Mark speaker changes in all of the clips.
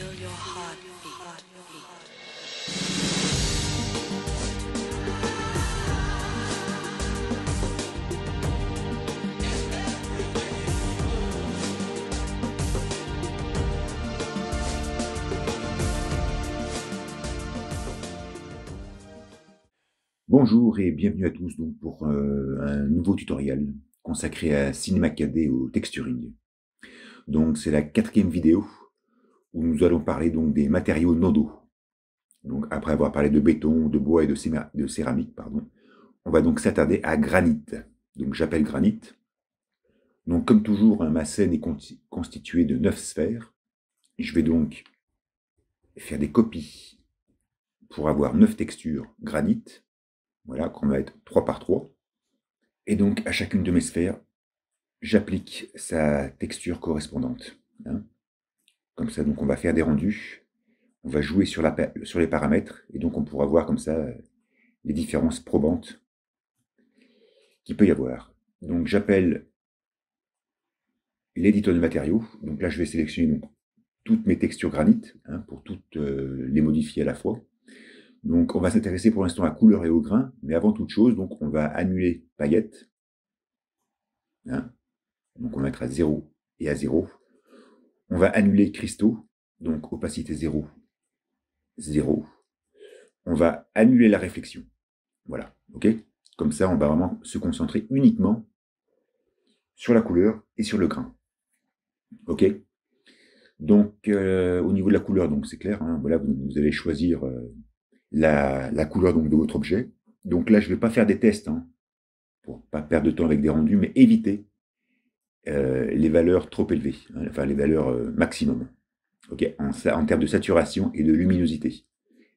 Speaker 1: Feel your heart beat.
Speaker 2: Bonjour et bienvenue à tous donc pour un nouveau tutoriel consacré à Cinema 4D et au texturing. Donc c'est la 4e vidéo où nous allons parler donc des matériaux nodaux. Donc après avoir parlé de béton, de bois et de céramique, pardon, on va donc s'attarder à granit. Donc j'appelle granit. Donc comme toujours, ma scène est constituée de 9 sphères. Je vais donc faire des copies pour avoir 9 textures granit. Voilà, qu'on va être 3 par 3. Et donc, à chacune de mes sphères, j'applique sa texture correspondante. Hein. Comme ça, donc on va faire des rendus. On va jouer sur les paramètres. Et donc, on pourra voir comme ça les différences probantes qu'il peut y avoir. Donc, j'appelle l'éditeur de matériaux. Donc là, je vais sélectionner donc, toutes mes textures granit pour toutes les modifier à la fois. Donc, on va s'intéresser pour l'instant à couleur et au grain, mais avant toute chose, donc, on va annuler paillettes. Hein. Donc, on va mettre à 0 et à 0. On va annuler cristaux, donc opacité 0, 0. On va annuler la réflexion. Voilà, ok. Comme ça, on va vraiment se concentrer uniquement sur la couleur et sur le grain. Ok. Donc, au niveau de la couleur, donc c'est clair. Hein, voilà, vous allez choisir la couleur donc, de votre objet. Donc là, je ne vais pas faire des tests pour ne pas perdre de temps avec des rendus, mais éviter les valeurs trop élevées, enfin les valeurs maximum. Ok, en termes de saturation et de luminosité.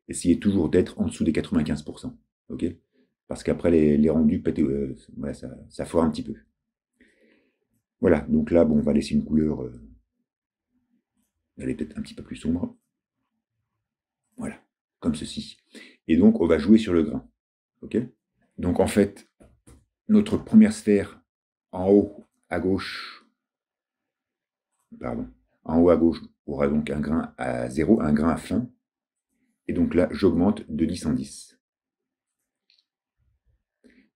Speaker 2: Essayez toujours d'être en dessous des 95%. Ok, parce qu'après les rendus voilà, ça foire un petit peu. Voilà, donc là, bon, on va laisser une couleur, elle est peut-être un petit peu plus sombre. Voilà, comme ceci. Et donc, on va jouer sur le grain. Ok. Donc, en fait, notre première sphère en haut à gauche, pardon, en haut à gauche aura donc un grain à 0, un grain à fin. Et donc là, j'augmente de 10 en 10.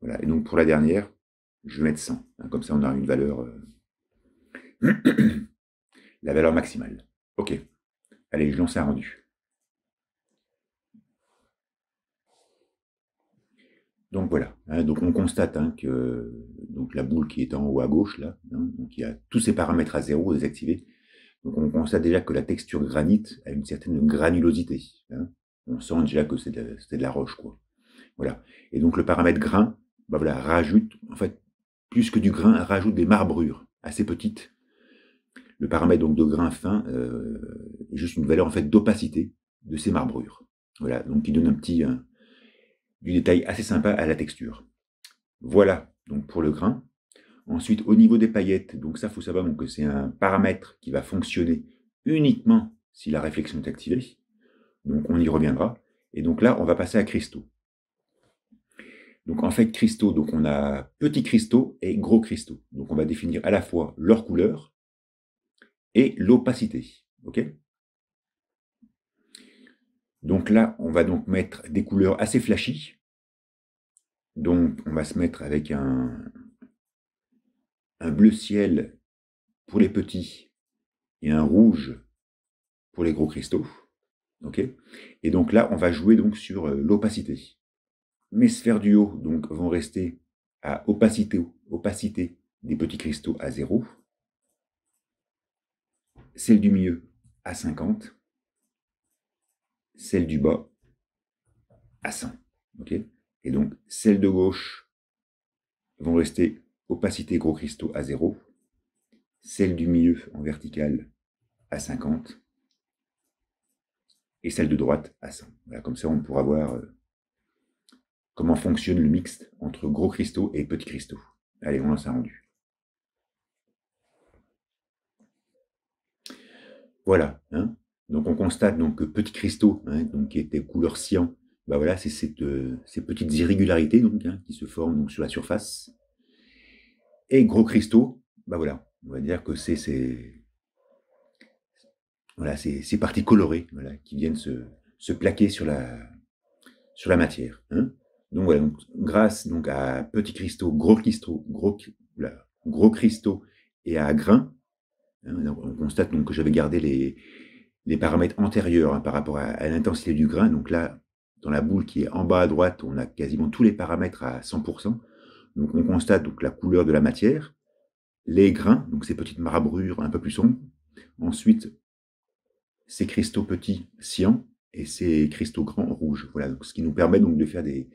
Speaker 2: Voilà, et donc pour la dernière, je vais mettre 100. Comme ça, on aura une valeur, la valeur maximale. Ok. Allez, je lance un rendu. Donc voilà. Donc on constate que donc la boule qui est en haut à gauche, là, donc il y a tous ces paramètres à 0 désactivés. Donc on constate déjà que la texture granit a une certaine granulosité. On sent déjà que c'est de la roche, quoi. Voilà. Et donc le paramètre grain, bah voilà, rajoute, en fait, plus que du grain, rajoute des marbrures assez petites. Le paramètre donc de grain fin est juste une valeur en fait d'opacité de ces marbrures. Voilà, donc qui donne du détail assez sympa à la texture. Voilà donc pour le grain. Ensuite, au niveau des paillettes, donc ça, il faut savoir donc, que c'est un paramètre qui va fonctionner uniquement si la réflexion est activée. Donc on y reviendra. Et donc là, on va passer à cristaux. Donc en fait, cristaux, donc on a petits cristaux et gros cristaux. Donc on va définir à la fois leur couleur et l'opacité. Ok. Donc là, on va donc mettre des couleurs assez flashy. Donc on va se mettre avec un bleu ciel pour les petits et un rouge pour les gros cristaux. Ok. Et donc là, on va jouer donc sur l'opacité. Mes sphères du haut donc, vont rester à opacité des petits cristaux à 0. Celle du milieu à 50. Celle du bas à 100. Okay, et donc, celles de gauche vont rester opacité gros cristaux à 0. Celle du milieu en vertical à 50. Et celle de droite à 100. Voilà, comme ça, on pourra voir comment fonctionne le mixte entre gros cristaux et petits cristaux. Allez, on lance un rendu. Voilà. Donc on constate donc, que petits cristaux, donc, qui étaient couleur cyan, bah voilà, c'est ces petites irrégularités donc, qui se forment donc, sur la surface. Et gros cristaux, bah voilà, on va dire que c'est voilà, ces parties colorées, voilà, qui viennent se plaquer sur la matière. Hein. Donc voilà, donc, grâce donc, à petits cristaux, gros cristaux et à grains, hein, on constate donc que j'avais gardé les paramètres antérieurs, hein, par rapport à l'intensité du grain. Donc là, dans la boule qui est en bas à droite, on a quasiment tous les paramètres à 100%. Donc on constate donc la couleur de la matière, les grains, donc ces petites marbrures un peu plus sombres. Ensuite, ces cristaux petits cyan et ces cristaux grands rouges. Voilà, donc ce qui nous permet donc de faire des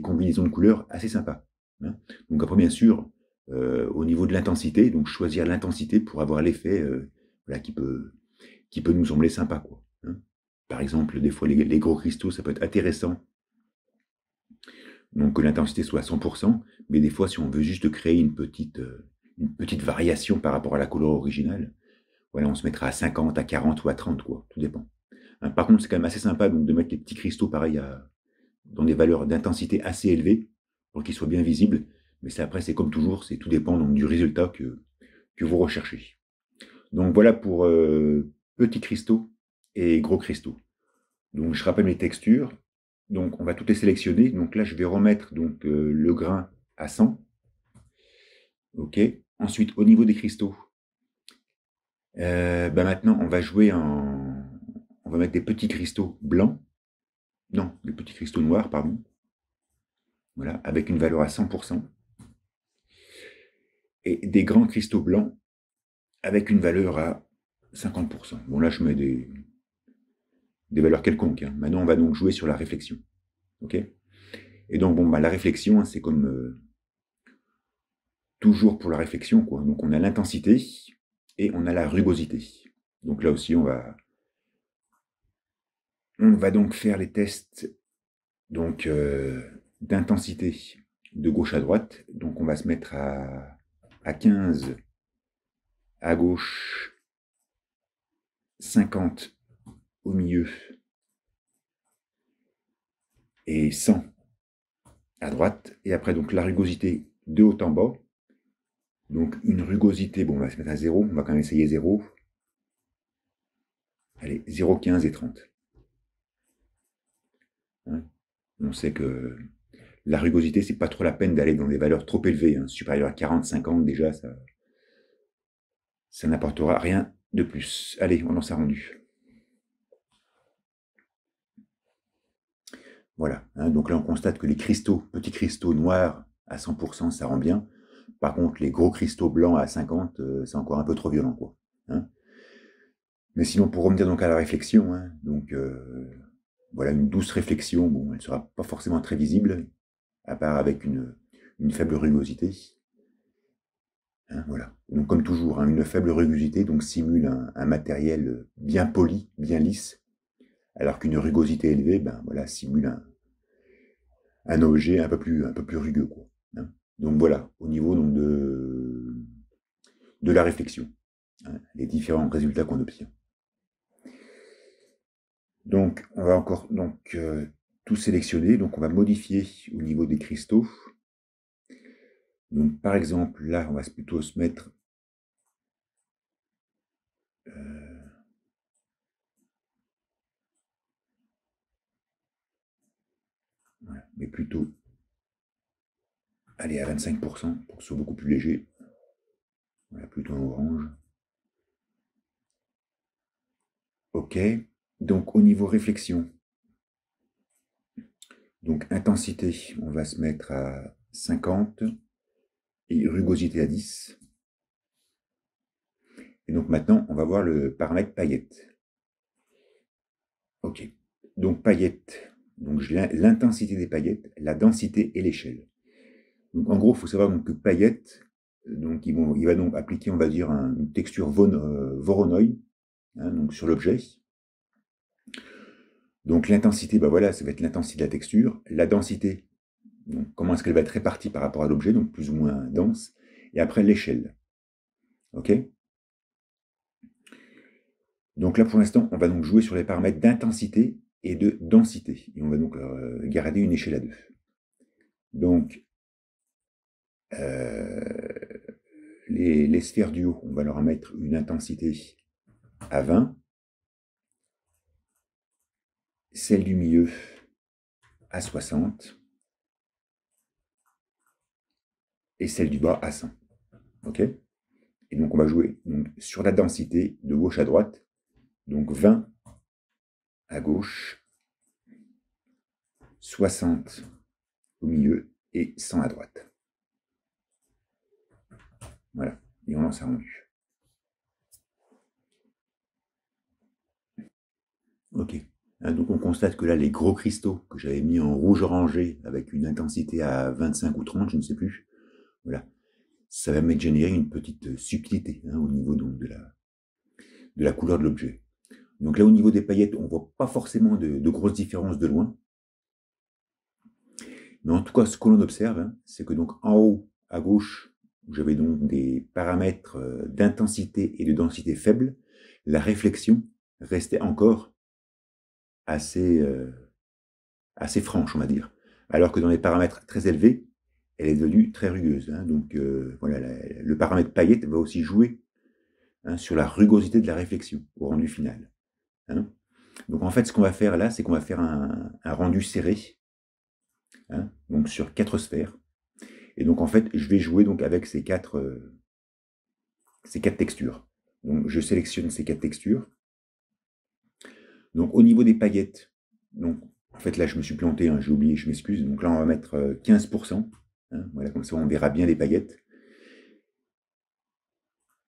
Speaker 2: combinaisons de couleurs assez sympas. Hein. Donc après, bien sûr, au niveau de l'intensité, donc choisir l'intensité pour avoir l'effet, voilà, qui peut nous sembler sympa, quoi. Hein. Par exemple, des fois, les gros cristaux, ça peut être intéressant, donc que l'intensité soit à 100%, mais des fois, si on veut juste créer une petite variation par rapport à la couleur originale, voilà, on se mettra à 50, à 40 ou à 30, quoi, tout dépend. Hein, par contre, c'est quand même assez sympa donc, de mettre les petits cristaux pareil dans des valeurs d'intensité assez élevées pour qu'ils soient bien visibles. Mais après, c'est comme toujours, c'est tout dépend donc, du résultat que vous recherchez. Donc voilà pour petits cristaux et gros cristaux. Donc je rappelle mes textures. Donc on va toutes les sélectionner. Donc là, je vais remettre donc, le grain à 100. OK. Ensuite, au niveau des cristaux, maintenant, on va jouer on va mettre des petits cristaux blancs. Non, des petits cristaux noirs, pardon. Voilà, avec une valeur à 100%. Et des grands cristaux blancs avec une valeur à 50%. Bon, là, je mets des valeurs quelconques. Hein. Maintenant, on va donc jouer sur la réflexion. OK. Et donc, bon, bah, la réflexion, hein, c'est comme toujours pour la réflexion, quoi. Donc, on a l'intensité et on a la rugosité. Donc là aussi, on va donc faire les tests donc, d'intensité de gauche à droite. Donc, on va se mettre à 15 à gauche, 50 au milieu et 100 à droite. Et après, donc, la rugosité de haut en bas. Donc, une rugosité, bon, on va se mettre à 0. On va quand même essayer 0. Allez, 0, 15 et 30. Hein, on sait que la rugosité, c'est pas trop la peine d'aller dans des valeurs trop élevées. Hein, supérieures à 40, 50, déjà, ça n'apportera rien de plus. Allez, on en s'est rendu. Voilà. Hein, donc là, on constate que les cristaux, petits cristaux noirs à 100%, ça rend bien. Par contre, les gros cristaux blancs à 50, c'est encore un peu trop violent, quoi. Hein. Mais sinon, pour revenir donc à la réflexion, hein, donc voilà, une douce réflexion, bon, elle ne sera pas forcément très visible, à part avec une faible rugosité. Hein, voilà. Donc comme toujours, hein, une faible rugosité donc, simule un matériel bien poli, bien lisse, alors qu'une rugosité élevée, ben, voilà, simule un objet un peu plus rugueux. Quoi, hein. Donc voilà, au niveau donc, de la réflexion, hein, les différents résultats qu'on obtient. Donc on va encore donc, tout sélectionner, donc on va modifier au niveau des cristaux. Donc par exemple, là, on va plutôt se mettre voilà, mais plutôt aller à 25% pour que ce soit beaucoup plus léger. Voilà, plutôt en orange. OK. Donc au niveau réflexion, donc intensité, on va se mettre à 50 et rugosité à 10. Et donc maintenant, on va voir le paramètre paillette. OK. Donc paillette, donc j'ai l'intensité des paillettes, la densité et l'échelle. Donc en gros, il faut savoir donc, que paillette, donc il va donc appliquer, on va dire, une texture Voronoi, hein, donc sur l'objet. Donc l'intensité, ben voilà, ça va être l'intensité de la texture. La densité, donc comment est-ce qu'elle va être répartie par rapport à l'objet, donc plus ou moins dense. Et après l'échelle. OK. Donc là, pour l'instant, on va donc jouer sur les paramètres d'intensité et de densité. Et on va donc garder une échelle à 2. Donc, les sphères du haut, on va leur mettre une intensité à 20. celle du milieu à 60 et celle du bas à 100. OK? Et donc, on va jouer donc, sur la densité de gauche à droite. Donc, 20 à gauche, 60 au milieu et 100 à droite. Voilà. Et on lance un rendu. OK. Donc, on constate que là, les gros cristaux que j'avais mis en rouge orangé avec une intensité à 25 ou 30, je ne sais plus, voilà, ça va me générer une petite subtilité au niveau donc, de la couleur de l'objet. Donc là, au niveau des paillettes, on ne voit pas forcément de grosses différences de loin. Mais en tout cas, ce que l'on observe, c'est que donc en haut, à gauche, où j'avais donc des paramètres d'intensité et de densité faibles, la réflexion restait encore assez, assez franche, on va dire. Alors que dans les paramètres très élevés, elle est devenue très rugueuse. Donc voilà, le paramètre paillette va aussi jouer sur la rugosité de la réflexion au rendu final. Donc en fait, ce qu'on va faire là, c'est qu'on va faire un rendu serré, donc sur 4 sphères. Et donc en fait, je vais jouer donc avec ces quatre textures. Donc je sélectionne ces 4 textures. Donc au niveau des paillettes, donc en fait là je me suis planté, j'ai oublié, je m'excuse. Donc là on va mettre 15%. Voilà, comme ça on verra bien les paillettes.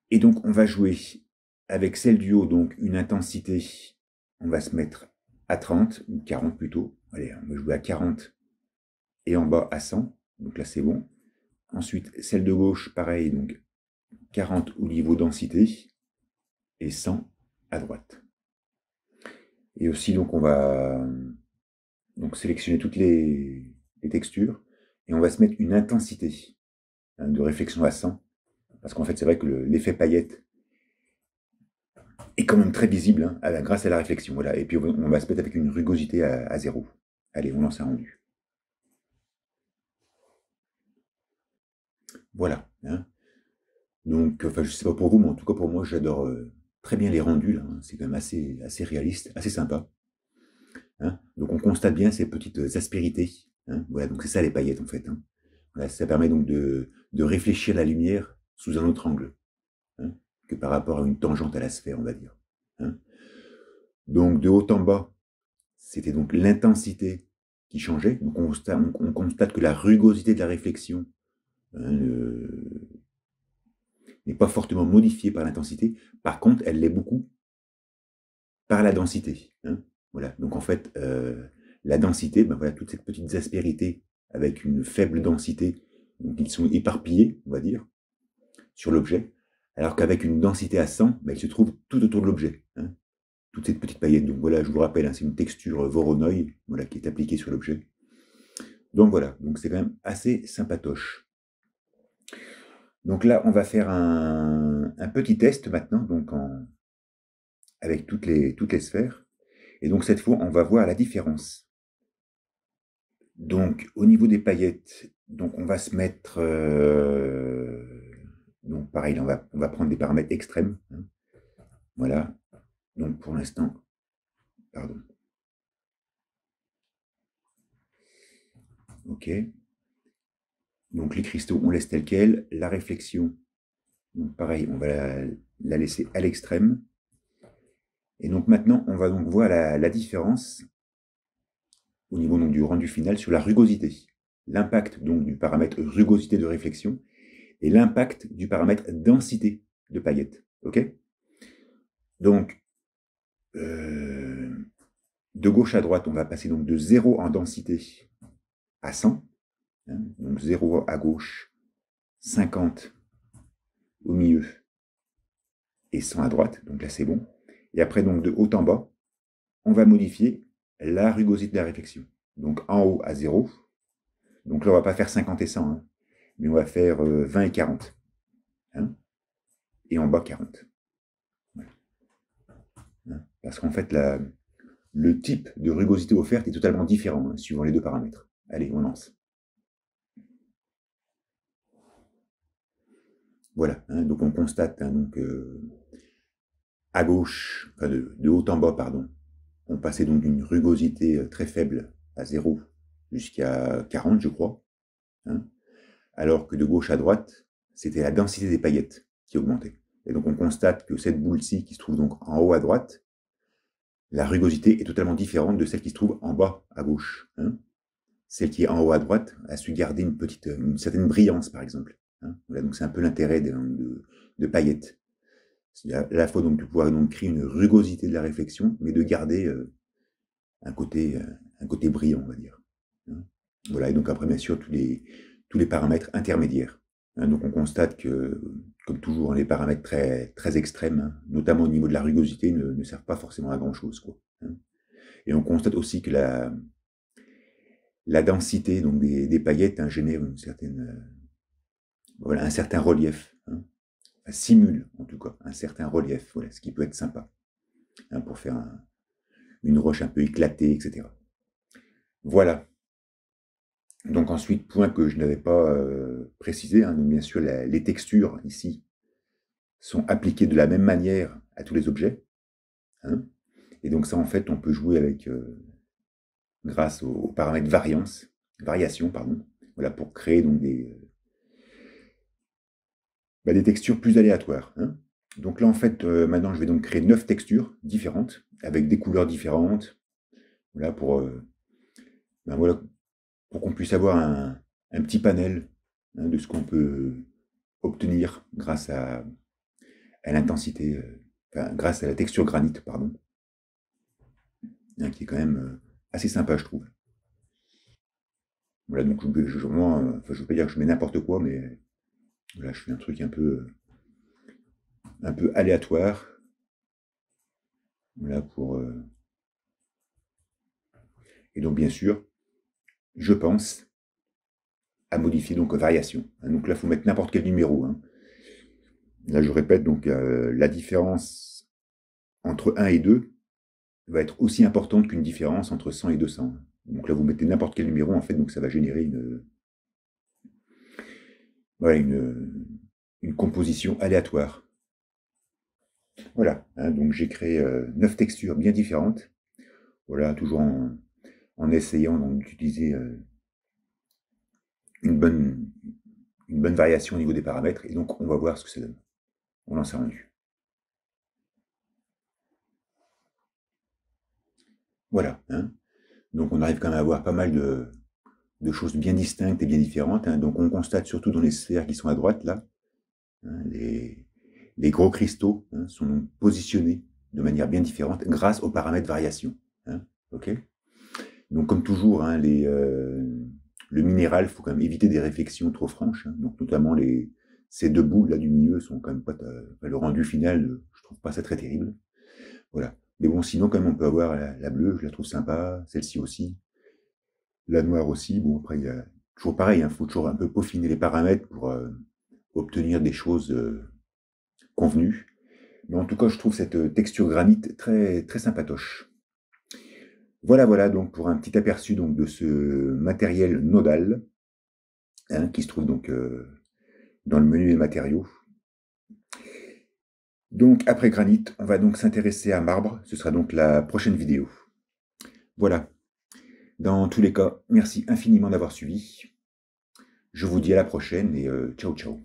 Speaker 2: Et donc on va jouer avec celle du haut, donc une intensité, on va se mettre à 30, ou 40 plutôt. Allez, on va jouer à 40 et en bas à 100. Donc là c'est bon. Ensuite, celle de gauche, pareil, donc 40 au niveau densité et 100 à droite. Et aussi, donc, on va donc, sélectionner toutes les textures et on va se mettre une intensité de réflexion à 100. Parce qu'en fait, c'est vrai que l'effet paillette est quand même très visible grâce à la réflexion. Voilà. Et puis, on va se mettre avec une rugosité à 0. Allez, on lance un rendu. Voilà. Donc, enfin, je sais pas pour vous, mais en tout cas pour moi, j'adore très bien les rendus. Là, c'est quand même assez réaliste, assez sympa. Donc, on constate bien ces petites aspérités. Voilà, donc c'est ça les paillettes en fait. Voilà, ça permet donc de réfléchir la lumière sous un autre angle que par rapport à une tangente à la sphère, on va dire. Donc, de haut en bas, c'était donc l'intensité qui changeait. Donc, on constate que la rugosité de la réflexion n'est pas fortement modifiée par l'intensité. Par contre, elle l'est beaucoup par la densité. Voilà. Donc en fait, la densité, voilà, toutes ces petites aspérités avec une faible densité, donc ils sont éparpillés, on va dire, sur l'objet, alors qu'avec une densité à 100, ils se trouvent tout autour de l'objet. Toutes ces petites paillettes. Donc voilà, je vous rappelle, c'est une texture Voronoi, voilà, qui est appliquée sur l'objet. Donc voilà, donc c'est quand même assez sympatoche. Donc là, on va faire un petit test maintenant, donc avec toutes les sphères. Et donc cette fois, on va voir la différence. Donc au niveau des paillettes, donc on va se mettre, donc pareil, on va prendre des paramètres extrêmes. Voilà. Donc pour l'instant, pardon. Ok. Donc les cristaux, on laisse tel quel. La réflexion, donc pareil, on va la laisser à l'extrême. Et donc maintenant, on va donc voir la différence au niveau donc, du rendu final sur la rugosité. L'impact donc du paramètre rugosité de réflexion et l'impact du paramètre densité de paillettes. Ok. Donc, de gauche à droite, on va passer donc de 0 en densité à 100. Donc 0 à gauche, 50 au milieu et 100 à droite. Donc là, c'est bon. Et après, donc de haut en bas, on va modifier la rugosité de la réflexion. Donc en haut à 0. Donc là, on ne va pas faire 50 et 100, mais on va faire 20 et 40. Et en bas, 40. Voilà. Parce qu'en fait, le type de rugosité offerte est totalement différent suivant les deux paramètres. Allez, on lance. Voilà, donc on constate donc, à gauche, enfin de haut en bas, pardon, on passait donc d'une rugosité très faible à 0 jusqu'à 40, je crois, hein, alors que de gauche à droite, c'était la densité des paillettes qui augmentait. Et donc on constate que cette boule-ci, qui se trouve donc en haut à droite, la rugosité est totalement différente de celle qui se trouve en bas à gauche. Hein. Celle qui est en haut à droite a su garder une certaine brillance, par exemple. Hein. Voilà, donc c'est un peu l'intérêt de paillettes. C'est à la fois donc de pouvoir donc créer une rugosité de la réflexion, mais de garder un côté brillant, on va dire. Hein. Voilà, et donc après, bien sûr, tous les paramètres intermédiaires. Hein. Donc on constate que, comme toujours, les paramètres très, très extrêmes, hein, notamment au niveau de la rugosité, ne servent pas forcément à grand-chose, quoi. Hein. Et on constate aussi que la densité donc des paillettes, hein, génère une certaine, voilà, un certain relief. Hein. Simule, en tout cas, un certain relief, voilà, ce qui peut être sympa, hein, pour faire une roche un peu éclatée, etc. Voilà. Donc ensuite, point que je n'avais pas précisé, hein, donc bien sûr, les textures ici sont appliquées de la même manière à tous les objets. Hein, et donc ça, en fait, on peut jouer avec, grâce aux paramètres variation, pardon, voilà, pour créer donc des textures plus aléatoires. Hein. Donc là, en fait, maintenant, je vais donc créer 9 textures différentes, avec des couleurs différentes, voilà, voilà, pour qu'on puisse avoir un petit panel, hein, de ce qu'on peut obtenir grâce à l'intensité, enfin, grâce à la texture granite, pardon, hein, qui est quand même assez sympa, je trouve. Voilà, donc je veux pas dire que je mets n'importe quoi, mais voilà, je fais un truc un peu aléatoire. Voilà, et donc, bien sûr, je pense à modifier donc variation. Hein. Donc là, il faut mettre n'importe quel numéro. Hein. Là, je répète, donc la différence entre 1 et 2 va être aussi importante qu'une différence entre 100 et 200. Donc là, vous mettez n'importe quel numéro, en fait, donc ça va générer voilà, une composition aléatoire. Voilà, hein, donc j'ai créé 9 textures bien différentes. Voilà, toujours en essayant d'utiliser une bonne variation au niveau des paramètres. Et donc, on va voir ce que ça donne. On lance un rendu. Voilà. Hein. Donc, on arrive quand même à avoir pas mal de choses bien distinctes et bien différentes. Hein. Donc, on constate surtout dans les sphères qui sont à droite, là, hein, les gros cristaux, hein, sont positionnés de manière bien différente grâce aux paramètres variation. Hein. OK. Donc, comme toujours, hein, le minéral, il faut quand même éviter des réflexions trop franches. Hein. Donc, notamment ces deux boules là du milieu sont quand même pas. Le rendu final, je trouve pas ça très terrible. Voilà. Mais bon, sinon, quand même, on peut avoir la bleue, je la trouve sympa. Celle-ci aussi. La noire aussi. Bon, après, il y a toujours pareil. Il faut toujours un peu peaufiner les paramètres pour obtenir des choses convenues. Mais en tout cas, je trouve cette texture granite très, très sympatoche. Voilà, donc pour un petit aperçu donc, de ce matériel nodal, hein, qui se trouve donc dans le menu des matériaux. Donc après granit, on va donc s'intéresser à marbre, ce sera donc la prochaine vidéo. Voilà, dans tous les cas, merci infiniment d'avoir suivi. Je vous dis à la prochaine et ciao ciao.